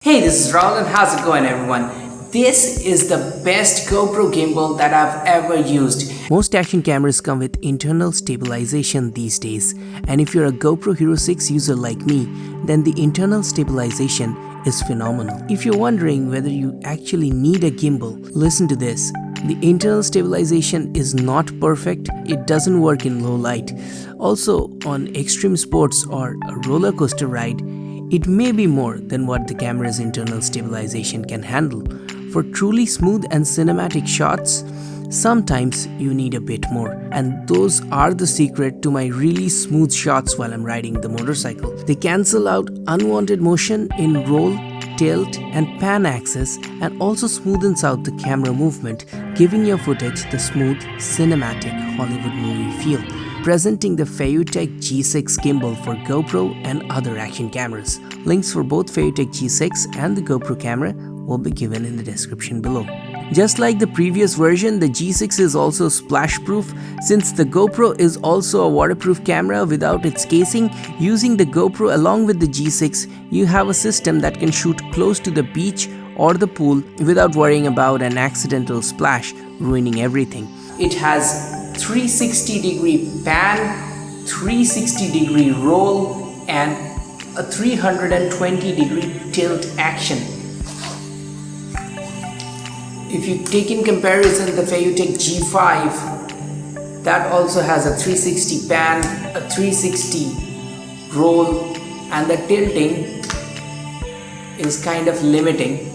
Hey, this is Rahul and how's it going everyone? This is the best GoPro gimbal that I've ever used. Most action cameras come with internal stabilization these days, and if you're a GoPro Hero 6 user like me, then the internal stabilization is phenomenal. If you're wondering whether you actually need a gimbal, listen to this. The internal stabilization is not perfect, it doesn't work in low light. Also, on extreme sports or a roller coaster ride, it may be more than what the camera's internal stabilization can handle. For truly smooth and cinematic shots, sometimes you need a bit more, and those are the secret to my really smooth shots while I'm riding the motorcycle. They cancel out unwanted motion in roll, tilt and pan axis and also smoothens out the camera movement, giving your footage the smooth, cinematic Hollywood movie feel. Presenting the Feiyutech G6 gimbal for GoPro and other action cameras. Links for both Feiyutech G6 and the GoPro camera will be given in the description below. Just like the previous version, the G6 is also splash proof. Since the GoPro is also a waterproof camera without its casing, using the GoPro along with the G6, you have a system that can shoot close to the beach or the pool without worrying about an accidental splash ruining everything. It has 360-degree pan, 360-degree roll and a 320-degree tilt action. If you take in comparison the Feiyutech G5, that also has a 360 pan, a 360 roll, and the tilting is kind of limiting,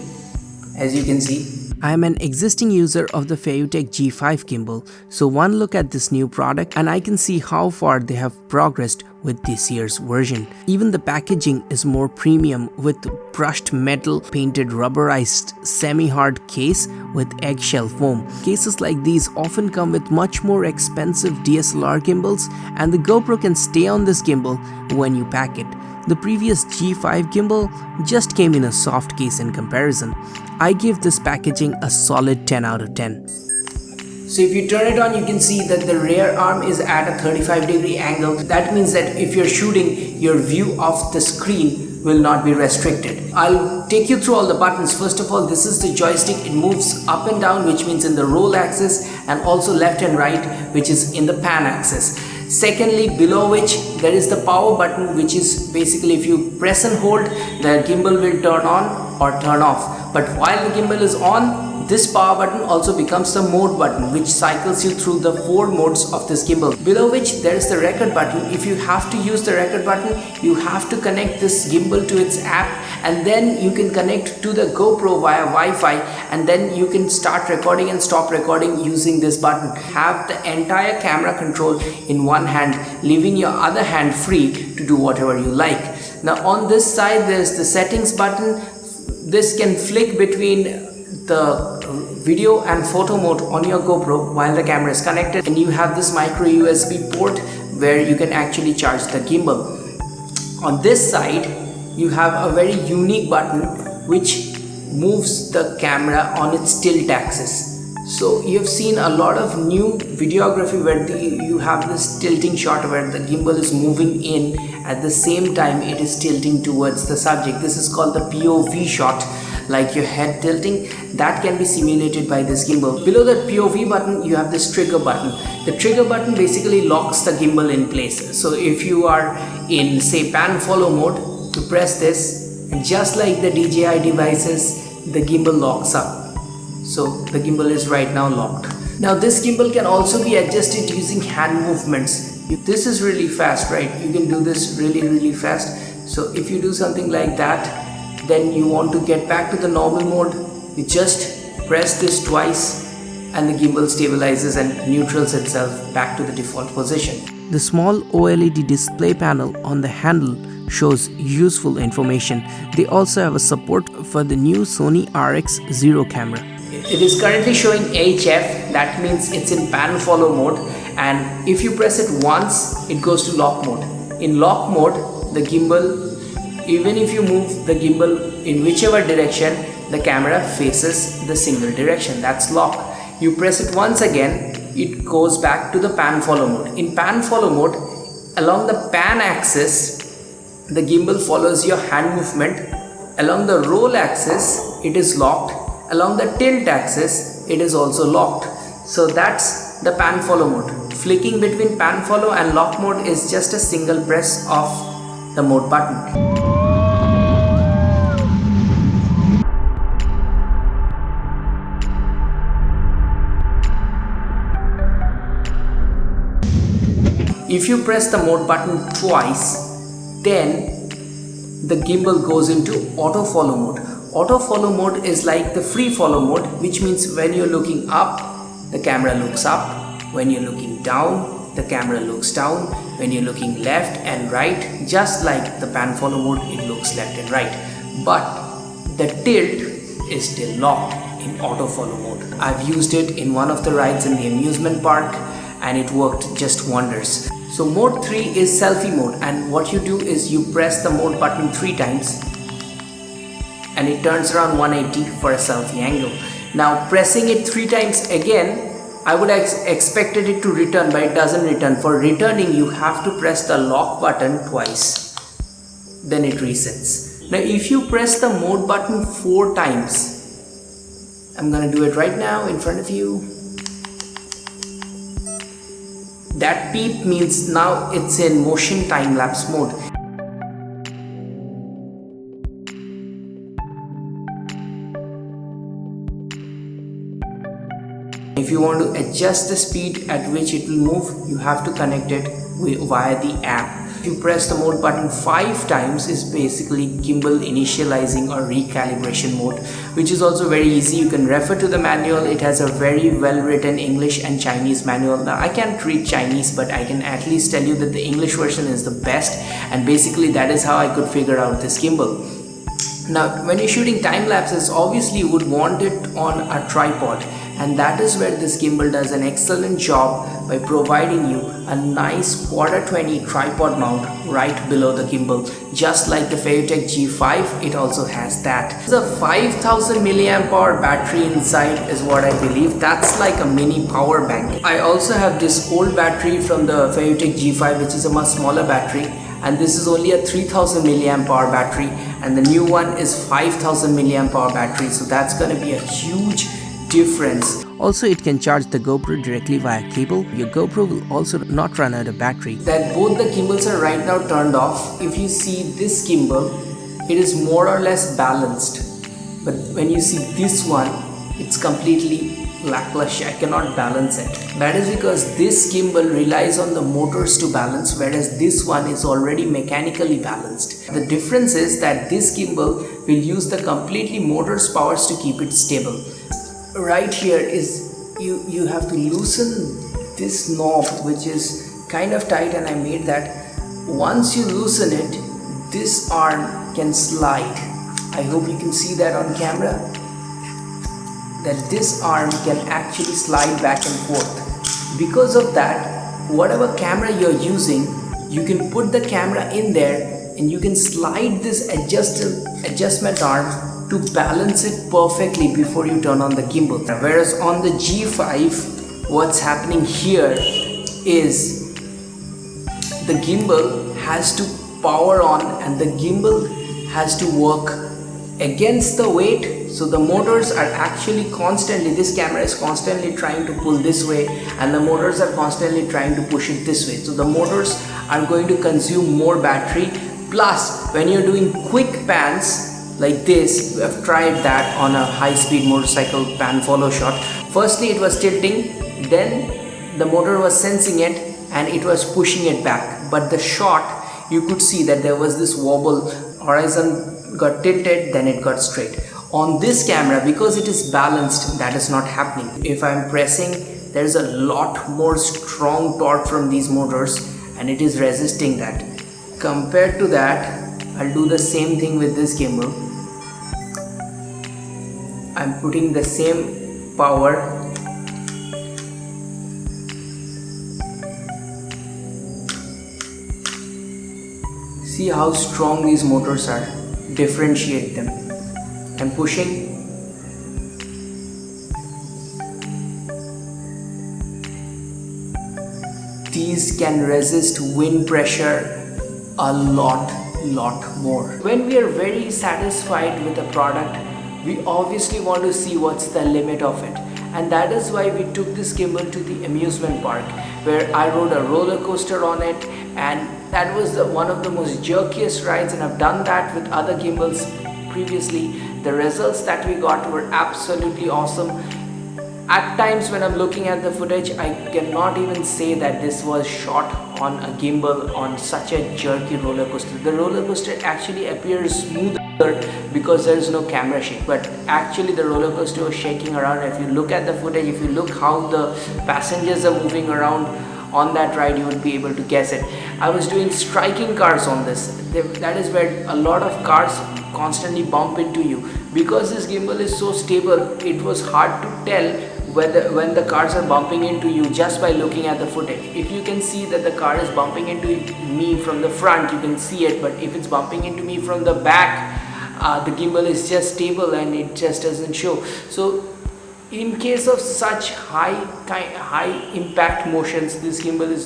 as you can see. I am an existing user of the Feiyutech G5 gimbal, so one look at this new product and I can see how far they have progressed with this year's version. Even the packaging is more premium with brushed metal painted rubberized semi-hard case with eggshell foam. Cases like these often come with much more expensive DSLR gimbals, and the GoPro can stay on this gimbal when you pack it. The previous G5 gimbal just came in a soft case in comparison. I give this packaging a solid 10 out of 10. So if you turn it on, you can see that the rear arm is at a 35-degree angle. That means that if you're shooting, your view of the screen will not be restricted. I'll take you through all the buttons. First of all, this is the joystick. It moves up and down, which means in the roll axis, and also left and right, which is in the pan axis. Secondly, below which there is the power button, which is basically if you press and hold, the gimbal will turn on or turn off. But while the gimbal is on, this power button also becomes the mode button, which cycles you through the 4 modes of this gimbal. Below which there is the record button. If you have to use the record button, you have to connect this gimbal to its app, and then you can connect to the GoPro via Wi-Fi, and then you can start recording and stop recording using this button. Have the entire camera control in one hand, leaving your other hand free to do whatever you like. Now on this side there is the settings button. This can flick between the video and photo mode on your GoPro while the camera is connected, and you have this micro USB port where you can actually charge the gimbal. On this side you have a very unique button which moves the camera on its tilt axis. So you have seen a lot of new videography where you have this tilting shot where the gimbal is moving in, at the same time it is tilting towards the subject. This is called the POV shot, like your head tilting. That can be simulated by this gimbal. Below that POV button you have this trigger button. The trigger button basically locks the gimbal in place. So if you are in, say, pan follow mode, you press this, and just like the DJI devices, the gimbal locks up. So the gimbal is right now locked. Now this gimbal can also be adjusted using hand movements. If this is really fast, right? You can do this really fast. So if you do something like that, then you want to get back to the normal mode, you just press this twice and the gimbal stabilizes and neutrals itself back to the default position. The small OLED display panel on the handle shows useful information. They also have a support for the new Sony Rx0 camera. It is currently showing HF, that means it's in pan follow mode, and if you press it once, it goes to lock mode. In lock mode, the gimbal, even if you move the gimbal in whichever direction, the camera faces the single direction. That's lock. You press it once again, it goes back to the pan follow mode. In pan follow mode, along the pan axis, the gimbal follows your hand movement Along the roll axis, it is locked. Along the tilt axis, it is also locked. So that's the pan follow mode. Flicking between pan follow and lock mode is just a single press of the mode button. If you press the mode button twice, then the gimbal goes into auto follow mode. Auto follow mode is like the free follow mode, which means when you're looking up, the camera looks up. When you're looking down, the camera looks down. When you're looking left and right, just like the pan follow mode, it looks left and right. But the tilt is still locked in auto follow mode. I've used it in one of the rides in the amusement park and it worked just wonders. So mode 3 is selfie mode, and what you do is you press the mode button 3 times and it turns around 180 for a selfie angle. Now pressing it 3 times again, I would have expected it to return, but it doesn't return. For returning, you have to press the lock button twice, then it resets. Now if you press the mode button 4 times, I'm gonna do it right now in front of you. That beep means now it's in motion time-lapse mode. If you want to adjust the speed at which it will move, you have to connect it via the app. If you press the mode button 5 times, is basically gimbal initializing or recalibration mode, which is also very easy. You can refer to the manual. It has a very well written English and Chinese manual. Now I can't read Chinese, but I can at least tell you that the English version is the best, and basically that is how I could figure out this gimbal. Now when you're shooting time lapses, obviously you would want it on a tripod, and that is where this gimbal does an excellent job by providing you a nice Q20 tripod mount right below the gimbal. Just like the Feiyutech G6, it also has that. There's a 5000 milliamp hour battery inside is what I believe. That's like a mini power bank. I also have this old battery from the Feiyutech G6, which is a much smaller battery, and this is only a 3000 milliamp hour battery, and the new one is 5000 milliamp hour battery. So that's going to be a huge difference. Also, it can charge the GoPro directly via cable. Your GoPro will also not run out of battery. That both the gimbals are right now turned off. If you see this gimbal, it is more or less balanced, but when you see this one, it's completely lackluster. I cannot balance it. That is because this gimbal relies on the motors to balance, whereas this one is already mechanically balanced. The difference is that this gimbal will use the completely motor's powers to keep it stable. Right here is you have to loosen this knob, which is kind of tight, and I made that. Once you loosen it, this arm can slide. I hope you can see that on camera, that this arm can actually slide back and forth. Because of that, whatever camera you're using, you can put the camera in there and you can slide this adjustment arm to balance it perfectly before you turn on the gimbal. Whereas on the G5, what's happening here is the gimbal has to power on and the gimbal has to work against the weight. So the motors are actually constantly, this camera is constantly trying to pull this way and the motors are constantly trying to push it this way. So the motors are going to consume more battery. Plus, when you're doing quick pans like this, we have tried that on a high-speed motorcycle pan follow shot. Firstly, it was tilting, then the motor was sensing it and it was pushing it back. But the shot, you could see that there was this wobble, horizon got tilted, then it got straight. On this camera, because it is balanced, that is not happening. If I'm pressing, there's a lot more strong torque from these motors and it is resisting that. Compared to that, I'll do the same thing with this gimbal. I'm putting the same power. See how strong these motors are. Differentiate them. I'm pushing. These can resist wind pressure a lot. lot more. When we are very satisfied with a product, we obviously want to see what's the limit of it. And that is why we took this gimbal to the amusement park, where I rode a roller coaster on it, and that was one of the most jerkiest rides, and I've done that with other gimbals previously. The results that we got were absolutely awesome. At times when I'm looking at the footage, I cannot even say that this was shot on a gimbal on such a jerky roller coaster. The roller coaster actually appears smoother because there is no camera shake, but actually the roller coaster was shaking around. If you look at the footage, if you look how the passengers are moving around on that ride, you would be able to guess it. I was doing striking cars on this. That is where a lot of cars constantly bump into you. Because this gimbal is so stable, it was hard to tell when the cars are bumping into you just by looking at the footage. If you can see that the car is bumping into me from the front, you can see it, but if it's bumping into me from the back, the gimbal is just stable and it just doesn't show. So in case of such high impact motions, this gimbal is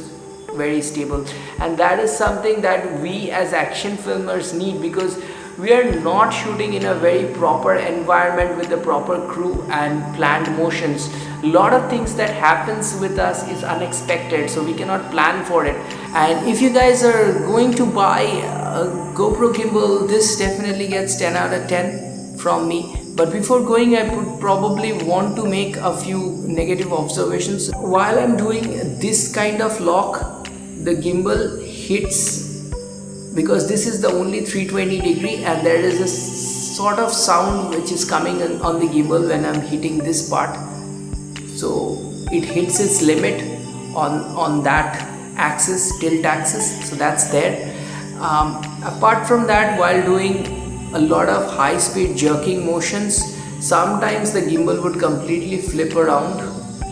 very stable, and that is something that we as action filmers need, because we are not shooting in a very proper environment with the proper crew and planned motions. A lot of things that happens with us is unexpected, so we cannot plan for it. And if you guys are going to buy a GoPro gimbal, this definitely gets 10 out of 10 from me. But before going, I would probably want to make a few negative observations. While I'm doing this kind of lock, the gimbal hits, because this is the only 320 degree, and there is a sort of sound which is coming on the gimbal when I'm hitting this part. So it hits its limit on that axis, tilt axis, so that's there. Apart from that, while doing a lot of high speed jerking motions, sometimes the gimbal would completely flip around,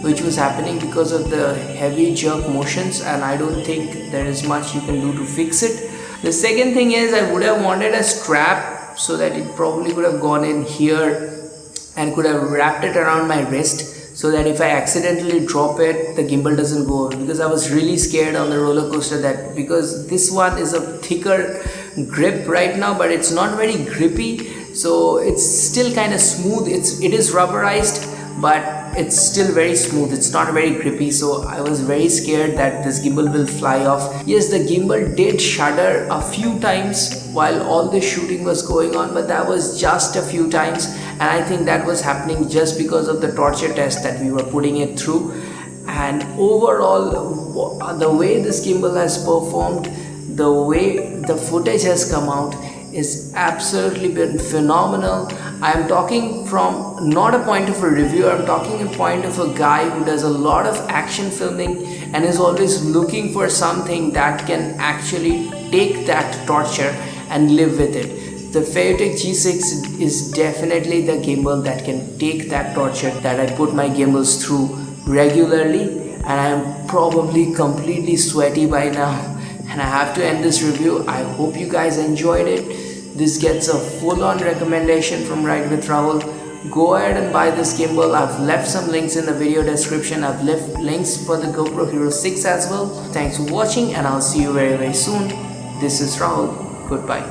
which was happening because of the heavy jerk motions, and I don't think there is much you can do to fix it. The second thing is, I would have wanted a strap so that it probably could have gone in here and could have wrapped it around my wrist, so that if I accidentally drop it, the gimbal doesn't go over. Because I was really scared on the roller coaster that, because this one is a thicker grip right now, but it's not very grippy, so it's still kind of smooth. It is rubberized, but it's still very smooth, it's not very grippy, so I was very scared that this gimbal will fly off. Yes, the gimbal did shudder a few times while all the shooting was going on, but that was just a few times, and I think that was happening just because of the torture test that we were putting it through. And overall, the way this gimbal has performed, the way the footage has come out, is absolutely been phenomenal. I am talking from not a point of a reviewer, I'm talking a point of a guy who does a lot of action filming and is always looking for something that can actually take that torture and live with it. The Feiyutech G6 is definitely the gimbal that can take that torture that I put my gimbals through regularly, and I am probably completely sweaty by now. And I have to end this review. I hope you guys enjoyed it. This gets a full-on recommendation from Ride with Rahul. Go ahead and buy this gimbal. I've left some links in the video description. I've left links for the GoPro Hero 6 as well. Thanks for watching, and I'll see you very soon. This is Rahul. Goodbye.